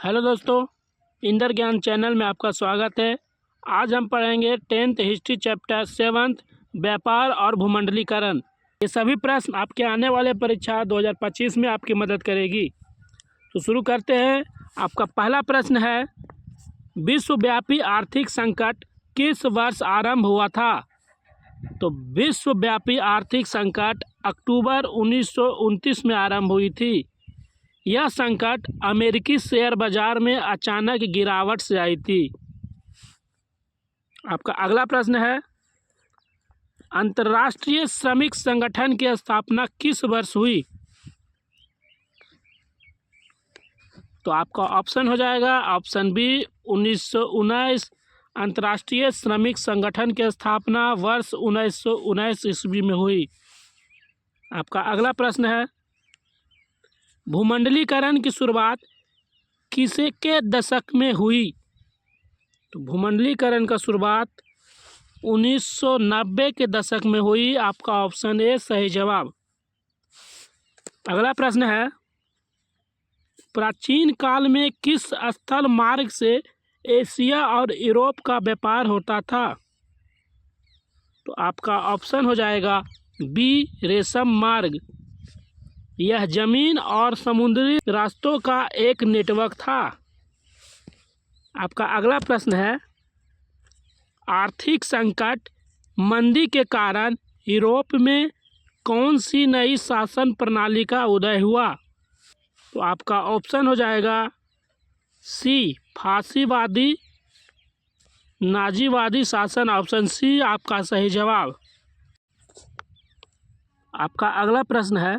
Hello दोस्तों, इंदर ज्ञान channel में आपका स्वागत है। आज हम पढ़ेंगे 10th हिस्ट्री चैप्टर 7th व्यापार और भूमंडलीकरण। ये सभी प्रश्न आपके आने वाले परीक्षा 2025 में आपकी मदद करेगी। तो शुरू करते हैं। आपका पहला प्रश्न है, विश्वव्यापी आर्थिक संकट किस वर्ष आरंभ हुआ था? तो विश्वव्यापी आर्थिक संकट अक्टूबर 1929 में आरंभ हुई थी। यह संकट अमेरिकी शेयर बाजार में अचानक गिरावट से आई थी। आपका अगला प्रश्न है, अंतर्राष्ट्रीय श्रमिक संगठन की स्थापना किस वर्ष हुई? तो आपका ऑप्शन हो जाएगा ऑप्शन बी 1919। अंतर्राष्ट्रीय श्रमिक संगठन की स्थापना वर्ष 1919 ईस्वी में हुई। आपका अगला प्रश्न है, भूमंडलीकरण की शुरुआत किसे के दशक में हुई? तो भूमंडलीकरण का शुरुआत 1990 के दशक में हुई। आपका ऑप्शन ए सही जवाब। अगला प्रश्न है, प्राचीन काल में किस स्थल मार्ग से एशिया और यूरोप का व्यापार होता था? तो आपका ऑप्शन हो जाएगा बी रेशम मार्ग। यह जमीन और समुद्री रास्तों का एक नेटवर्क था। आपका अगला प्रश्न है, आर्थिक संकट मंदी के कारण यूरोप में कौन सी नई शासन प्रणाली का उदय हुआ? तो आपका ऑप्शन हो जाएगा सी फासीवादी नाजीवादी शासन। ऑप्शन सी आपका सही जवाब। आपका अगला प्रश्न है,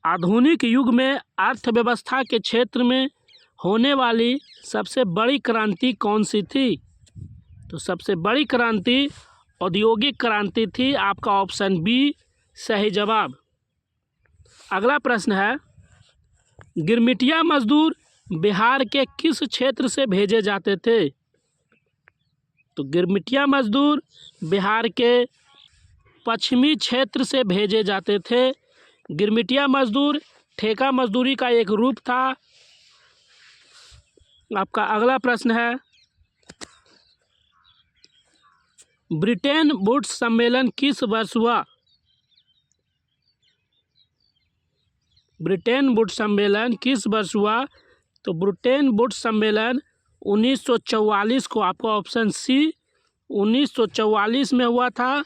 आधुनिक युग में अर्थव्यवस्था के क्षेत्र में होने वाली सबसे बड़ी क्रांति कौन सी थी? तो सबसे बड़ी क्रांति औद्योगिक क्रांति थी। आपका ऑप्शन बी सही जवाब। अगला प्रश्न है, गिरमिटिया मजदूर बिहार के किस क्षेत्र से भेजे जाते थे? तो गिरमिटिया मजदूर बिहार के पश्चिमी क्षेत्र से भेजे जाते थे। गिरमिटिया मजदूर ठेका मजदूरी का एक रूप था। आपका अगला प्रश्न है, ब्रिटेन वुड्स सम्मेलन किस वर्ष हुआ? ब्रिटेन वुड्स सम्मेलन किस वर्ष हुआ? तो ब्रिटेन वुड्स सम्मेलन 1944 को, आपका ऑप्शन सी 1944 में हुआ था।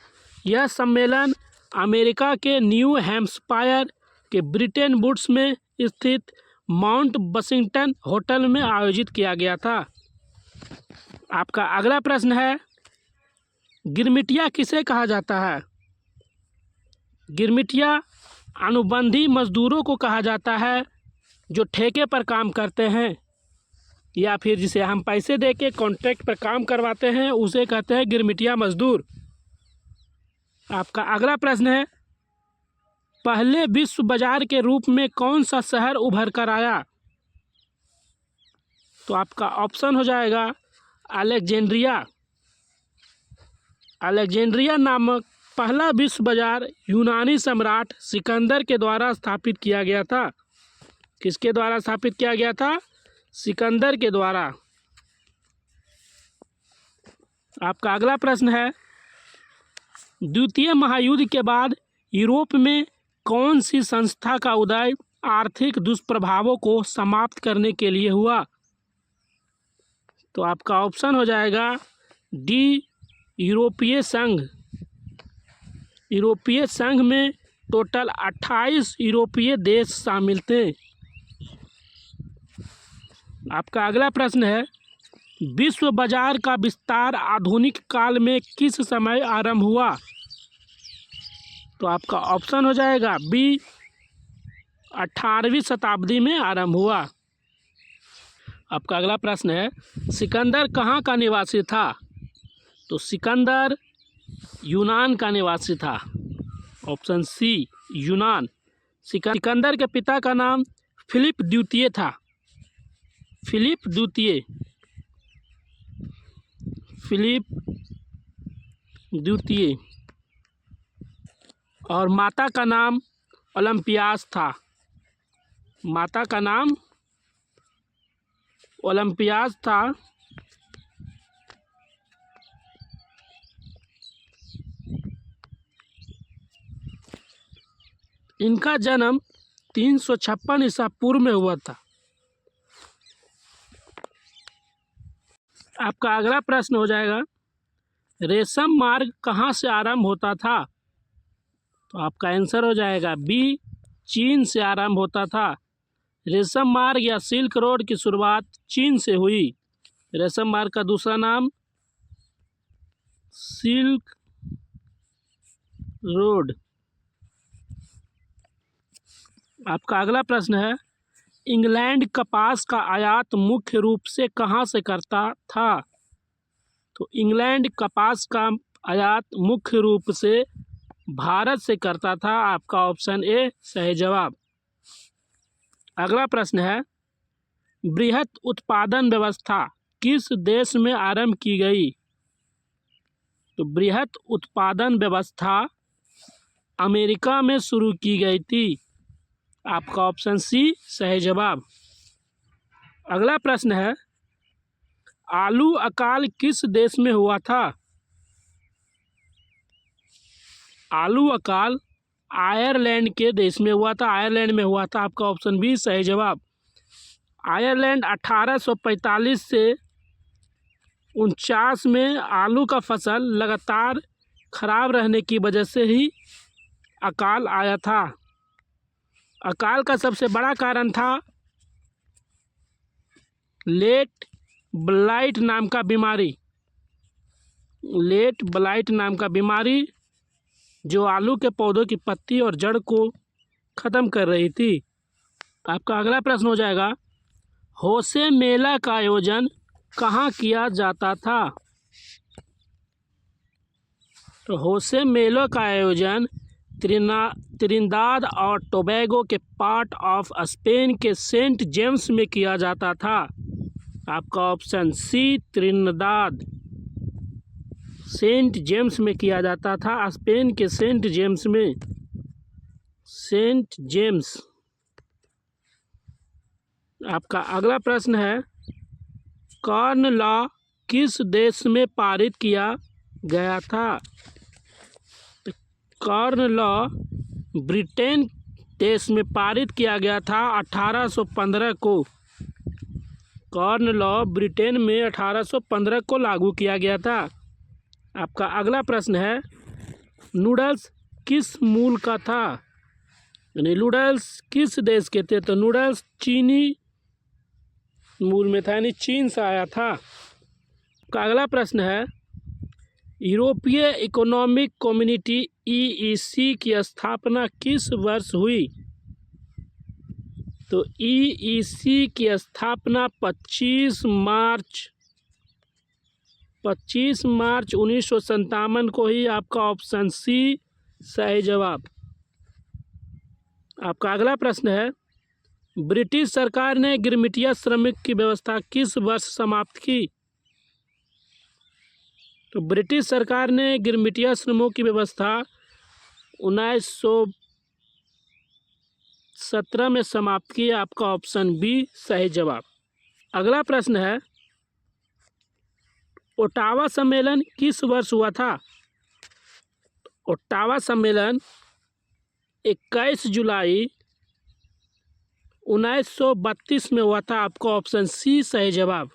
यह सम्मेलन अमेरिका के न्यू हैम्पशायर के ब्रिटेन वुड्स में स्थित माउंट वाशिंगटन होटल में आयोजित किया गया था। आपका अगला प्रश्न है, गिरमिटिया किसे कहा जाता है? गिरमिटिया अनुबंधी मजदूरों को कहा जाता है जो ठेके पर काम करते हैं, या फिर जिसे हम पैसे देके कॉन्ट्रैक्ट पर काम करवाते हैं, उसे कहते हैं गिरमिटिया मजदूर। आपका अगला प्रश्न है, पहले विश्व बाजार के रूप में कौन सा शहर उभर कर आया? तो आपका ऑप्शन हो जाएगा अलेक्जेंड्रिया। अलेक्जेंड्रिया नामक पहला विश्व बाजार यूनानी सम्राट सिकंदर के द्वारा स्थापित किया गया था। किसके द्वारा स्थापित किया गया था? सिकंदर के द्वारा। आपका अगला प्रश्न है, द्वितीय महायुद्ध के बाद यूरोप में कौन सी संस्था का उदय आर्थिक दुष्प्रभावों को समाप्त करने के लिए हुआ? तो आपका ऑप्शन हो जाएगा डी यूरोपीय संघ। यूरोपीय संघ में टोटल 28 यूरोपीय देश शामिल थे। आपका अगला प्रश्न है, विश्व बाजार का विस्तार आधुनिक काल में किस समय आरंभ हुआ? तो आपका ऑप्शन हो जाएगा बी 18वीं शताब्दी में आरंभ हुआ। आपका अगला प्रश्न है, सिकंदर कहाँ का निवासी था? तो सिकंदर यूनान का निवासी था। ऑप्शन सी यूनान। सिकंदर के पिता का नाम फिलिप द्वितीय था। फिलिप द्वितीय। फिलिप द्वितीय। और माता का नाम ओलंपियास था। माता का नाम ओलंपियाज था। इनका जन्म 356 ईसा पूर्व में हुआ था। आपका अगला प्रश्न हो जाएगा, रेशम मार्ग कहाँ से आरंभ होता था? तो आपका आंसर हो जाएगा बी, चीन से आरंभ होता था। रेशम मार्ग या सिल्क रोड की शुरुआत चीन से हुई। रेशम मार्ग का दूसरा नाम सिल्क रोड। आपका अगला प्रश्न है, इंग्लैंड कपास का आयात मुख्य रूप से कहाँ से करता था? तो इंग्लैंड कपास का आयात मुख्य रूप से भारत से करता था। आपका ऑप्शन ए सही जवाब। अगला प्रश्न है, बृहत उत्पादन व्यवस्था किस देश में आरंभ की गई? तो बृहत उत्पादन व्यवस्था अमेरिका में शुरू की गई थी। आपका ऑप्शन सी सही जवाब। अगला प्रश्न है, आलू अकाल किस देश में हुआ था? आलू अकाल आयरलैंड के देश में हुआ था। आयरलैंड में हुआ था। आपका ऑप्शन बी सही जवाब। आयरलैंड 1845 से 49 में आलू का फसल लगातार खराब रहने की वजह से ही अकाल आया था। अकाल का सबसे बड़ा कारण था लेट ब्लाइट नाम का बीमारी। लेट ब्लाइट नाम का बीमारी जो आलू के पौधों की पत्ती और जड़ को ख़त्म कर रही थी। आपका अगला प्रश्न हो जाएगा, होसे मेला का आयोजन कहाँ किया जाता था? तो होसे मेलों का आयोजन त्रिनिदाद और टोबैगो के पार्ट ऑफ स्पेन के सेंट जेम्स में किया जाता था। आपका option C Trinidad Saint James में किया जाता था। स्पेन के सेंट जेम्स में। Saint James. आपका अगला प्रश्न है, कॉर्न लॉ किस देश में पारित किया गया था? कॉर्न लॉ ब्रिटेन देश में पारित किया गया था 1815 को। कॉर्न लॉ ब्रिटेन में 1815 को लागू किया गया था। आपका अगला प्रश्न है, नूडल्स किस मूल का था? यानी नूडल्स किस देश के थे? तो नूडल्स चीनी मूल में था, यानी चीन से आया था। आपका अगला प्रश्न है, यूरोपीय इकोनॉमिक कम्युनिटी EEC की स्थापना किस वर्ष हुई? तो EEC की स्थापना 25 मार्च 1957 को ही। आपका ऑप्शन सी सही जवाब। आपका अगला प्रश्न है, ब्रिटिश सरकार ने गिरमिटिया श्रमिक की व्यवस्था किस वर्ष समाप्त की? तो ब्रिटिश सरकार ने गिरमिटिया श्रमों की व्यवस्था 1917 में समाप्त की। आपका ऑप्शन बी सही जवाब। अगला प्रश्न है, ओटावा सम्मेलन किस वर्ष हुआ था? ओटावा सम्मेलन 21 जुलाई 1932 में हुआ था। आपका ऑप्शन सी सही जवाब।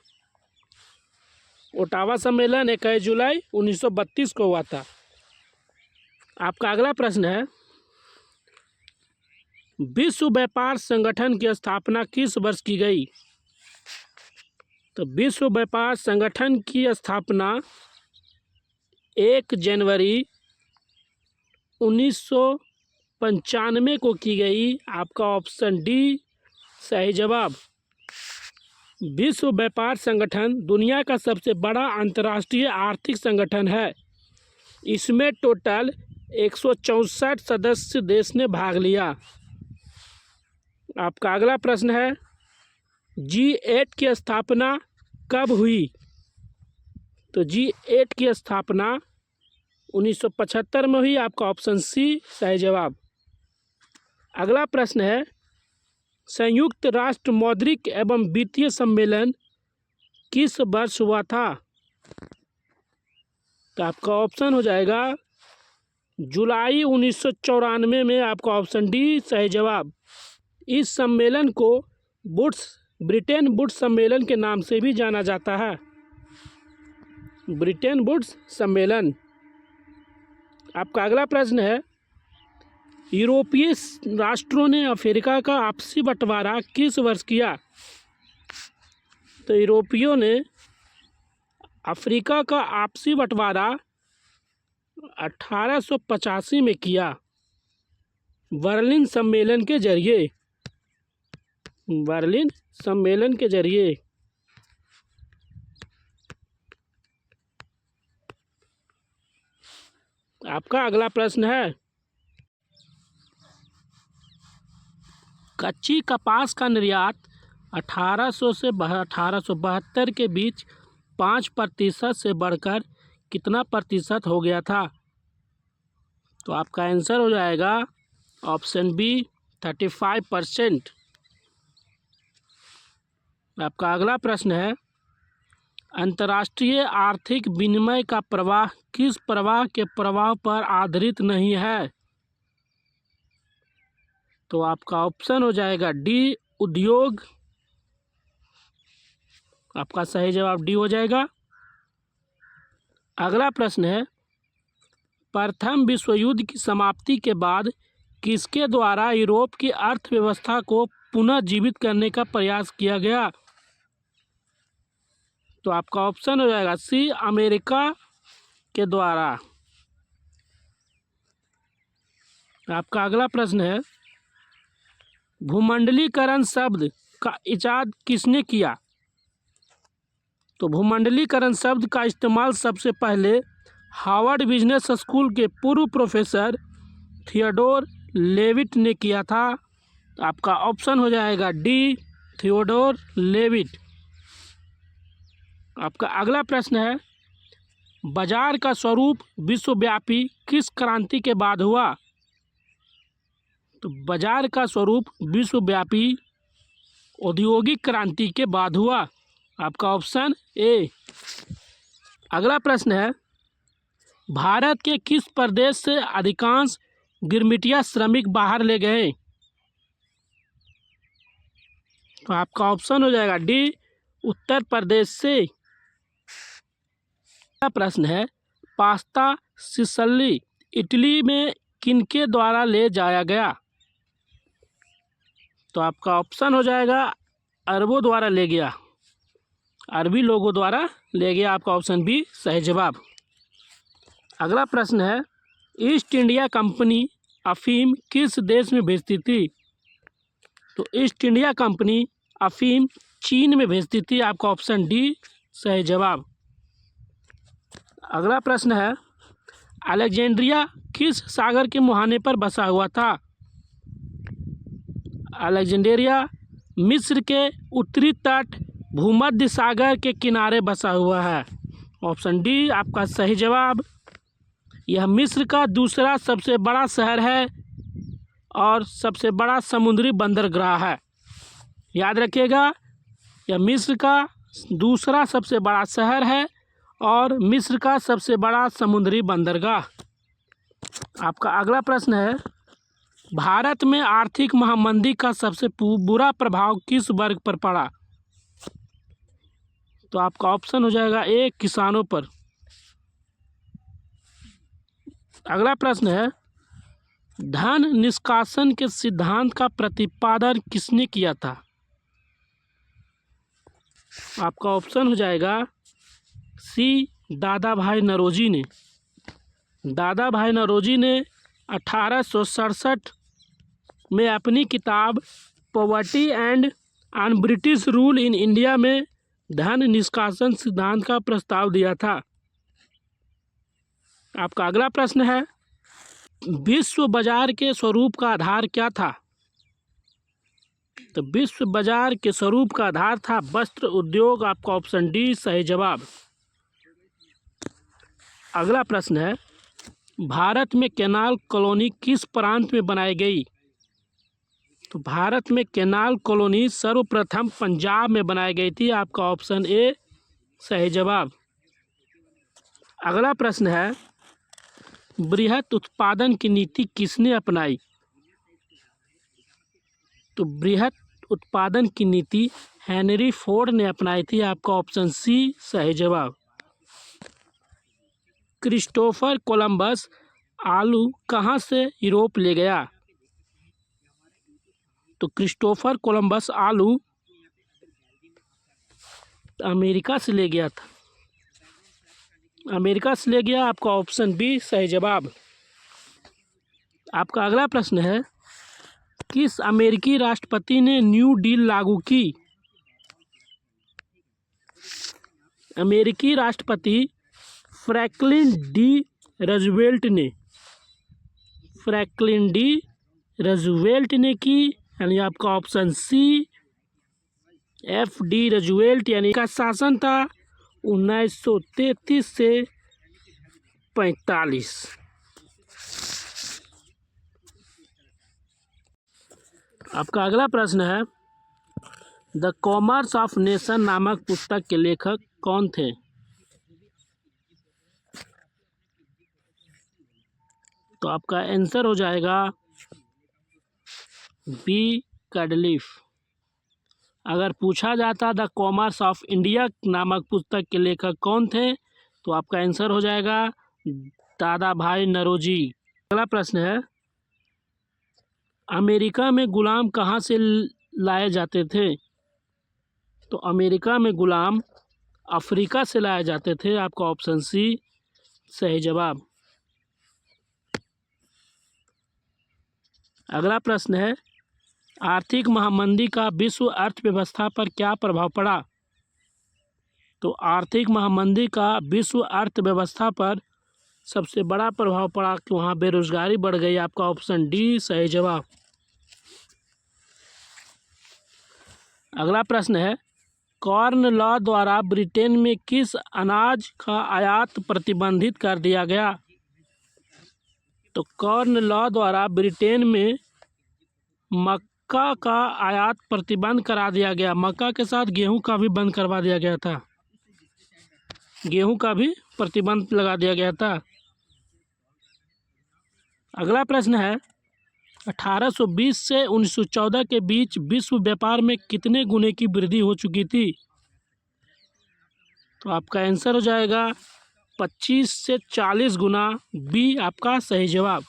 ओटावा सम्मेलन 21 जुलाई 1932 को हुआ था। आपका अगला प्रश्न है, विश्व व्यापार संगठन की स्थापना किस वर्ष की गई? तो विश्व व्यापार संगठन की स्थापना 1 जनवरी 1995 को की गई। आपका ऑप्शन डी सही जवाब। विश्व व्यापार संगठन दुनिया का सबसे बड़ा अंतर्राष्ट्रीय आर्थिक संगठन है। इसमें टोटल 164 सदस्य देश ने भाग लिया। आपका अगला प्रश्न है, G8 की स्थापना कब हुई? तो G8 की स्थापना 1975 में हुई। आपका ऑप्शन सी सही जवाब। अगला प्रश्न है, संयुक्त राष्ट्र मौद्रिक एवं वित्तीय सम्मेलन किस वर्ष हुआ था? तो आपका ऑप्शन हो जाएगा जुलाई 1994 में। आपका ऑप्शन डी सही जवाब। इस सम्मेलन को ब्रिटेन वुड्स सम्मेलन के नाम से भी जाना जाता है। ब्रिटेन वुड्स सम्मेलन। आपका अगला प्रश्न है, यूरोपीय राष्ट्रों ने अफ्रीका का आपसी बंटवारा किस वर्ष किया? तो यूरोपियों ने अफ्रीका का आपसी बंटवारा 1885 में किया, बर्लिन सम्मेलन के जरिए। बर्लिन सम्मेलन के जरिए। आपका अगला प्रश्न है, कच्ची कपास का निर्यात 1800 से 1872 के बीच 5% से बढ़कर कितना प्रतिशत हो गया था? तो आपका आंसर हो जाएगा ऑप्शन बी 35%। आपका अगला प्रश्न है, अंतर्राष्ट्रीय आर्थिक विनिमय का प्रवाह किस प्रवाह के प्रवाह पर आधारित नहीं है? तो आपका ऑप्शन हो जाएगा डी उद्योग। आपका सही जवाब डी हो जाएगा। अगला प्रश्न है, प्रथम विश्व युद्ध की समाप्ति के बाद किसके द्वारा यूरोप की अर्थव्यवस्था को पुनः जीवित करने का प्रयास किया गया? तो आपका ऑप्शन हो जाएगा सी अमेरिका के द्वारा। आपका अगला प्रश्न है, भूमंडलीकरण शब्द का इजाद किसने किया? तो भूमंडलीकरण शब्द का इस्तेमाल सबसे पहले हार्वर्ड बिजनेस स्कूल के पूर्व प्रोफेसर थियोडोर लेविट ने किया था। आपका ऑप्शन हो जाएगा डी थियोडोर लेविट। आपका अगला प्रश्न है, बाजार का स्वरूप विश्वव्यापी किस क्रांति के बाद हुआ? तो बाजार का स्वरूप विश्वव्यापी औद्योगिक क्रांति के बाद हुआ। आपका ऑप्शन ए। अगला प्रश्न है, भारत के किस प्रदेश से अधिकांश गिरमिटिया श्रमिक बाहर ले गए? तो आपका ऑप्शन हो जाएगा डी उत्तर प्रदेश से। अगला प्रश्न है, पास्ता सिसिली इटली में किनके द्वारा ले जाया गया? तो आपका ऑप्शन हो जाएगा अरबों द्वारा ले गया, अरबी लोगों द्वारा ले गया। आपका ऑप्शन बी सही जवाब। अगला प्रश्न है, ईस्ट इंडिया कंपनी अफीम किस देश में भेजती थी? तो ईस्ट इंडिया कंपनी अफीम चीन में भेजती थी। आपका ऑप्शन डी सही जवाब। अगला प्रश्न है, अलेक्जेंड्रिया किस सागर के मुहाने पर बसा हुआ था? अलेक्जेंड्रिया मिस्र के उत्तरी तट भूमध्य सागर के किनारे बसा हुआ है। ऑप्शन डी आपका सही जवाब। यह मिस्र का दूसरा सबसे बड़ा शहर है और सबसे बड़ा समुद्री बंदरगाह है। याद रखिएगा, यह मिस्र का दूसरा सबसे बड़ा शहर है और मिस्र का सबसे बड़ा समुद्री बंदरगाह। आपका अगला प्रश्न है, भारत में आर्थिक महामंदी का सबसे बुरा प्रभाव किस वर्ग पर पड़ा? तो आपका ऑप्शन हो जाएगा ए किसानों पर। अगला प्रश्न है, धन निष्कासन के सिद्धांत का प्रतिपादन किसने किया था? आपका ऑप्शन हो जाएगा सी दादा भाई नौरोजी ने। दादा भाई नौरोजी ने 1867 में अपनी किताब poverty and un British rule in India में धन निष्कासन सिद्धांत का प्रस्ताव दिया था। आपका अगला प्रश्न है, विश्व बाजार के स्वरूप का आधार क्या था? तो विश्व बाजार के स्वरूप का आधार था वस्त्र उद्योग। आपका ऑप्शन डी सही जवाब। अगला प्रश्न है, भारत में कैनाल कॉलोनी किस प्रांत में बनाई गई? तो भारत में कैनाल कॉलोनी सर्वप्रथम पंजाब में बनाई गई थी। आपका ऑप्शन ए सही जवाब। अगला प्रश्न है, बृहत उत्पादन की नीति किसने अपनाई? तो बृहत उत्पादन की नीति हेनरी फोर्ड ने अपनाई थी। आपका ऑप्शन सी सही जवाब। क्रिस्टोफर कोलंबस आलू कहाँ से यूरोप ले गया? तो क्रिस्टोफर कोलंबस आलू अमेरिका से ले गया था। अमेरिका से ले गया। आपका ऑप्शन बी सही जवाब। आपका अगला प्रश्न है, किस अमेरिकी राष्ट्रपति ने न्यू डील लागू की? अमेरिकी राष्ट्रपति फ्रैंकलिन डी रूजवेल्ट ने की, यानी आपका ऑप्शन सी FD रूजवेल्ट, यानी का शासन था 1933 से 45। आपका अगला प्रश्न है, द कॉमर्स ऑफ नेशन नामक पुस्तक के लेखक कौन थे? तो आपका आंसर हो जाएगा बी कैडलिफ। अगर पूछा जाता द कॉमर्स ऑफ इंडिया नामक पुस्तक के लेखक कौन थे, तो आपका आंसर हो जाएगा दादा भाई नौरोजी। अगला प्रश्न है, अमेरिका में गुलाम कहाँ से लाए जाते थे? तो अमेरिका में गुलाम अफ्रीका से लाए जाते थे। आपका ऑप्शन सी सही जवाब। अगला प्रश्न है, आर्थिक महामंदी का विश्व अर्थव्यवस्था पर क्या प्रभाव पड़ा? तो आर्थिक महामंदी का विश्व अर्थव्यवस्था पर सबसे बड़ा प्रभाव पड़ा कि वहाँ बेरोजगारी बढ़ गई। आपका ऑप्शन डी सही जवाब। अगला प्रश्न है, कॉर्न लॉ द्वारा ब्रिटेन में किस अनाज का आयात प्रतिबंधित कर दिया गया? तो कॉर्न लॉ द्वारा ब्रिटेन में मक्का का आयात प्रतिबंध करा दिया गया। मक्का के साथ गेहूं का भी बंद करवा दिया गया था। गेहूं का भी प्रतिबंध लगा दिया गया था। अगला प्रश्न है, 1820 से 1914 के बीच विश्व व्यापार में कितने गुने की वृद्धि हो चुकी थी? तो आपका आंसर हो जाएगा 25 से 40 गुना। बी आपका सही जवाब।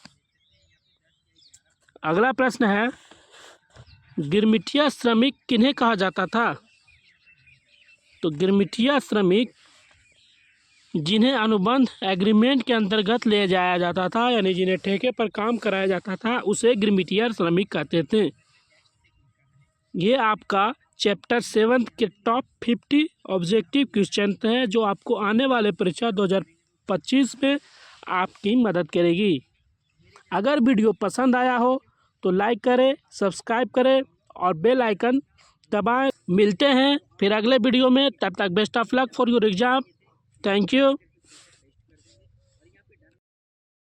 अगला प्रश्न है, गिरमिटिया श्रमिक किन्हें कहा जाता था? तो गिरमिटिया श्रमिक जिन्हें अनुबंध एग्रीमेंट के अंतर्गत ले जाया जाता था, यानी जिन्हें ठेके पर काम कराया जाता था, उसे गिरमिटिया श्रमिक कहते थे। ये आपका चैप्टर 7 के टॉप 50 ऑब्जेक्टिव क्वेश्चन हैं, जो आपको आने वाले परीक्षा 2025 में आपकी मदद करेगी। अगर वीडियो पसंद आया हो तो लाइक करें, सब्सक्राइब करें और बेल आइकन दबाएं। मिलते हैं फिर अगले वीडियो में। तब तक best of luck for your exam. Thank you.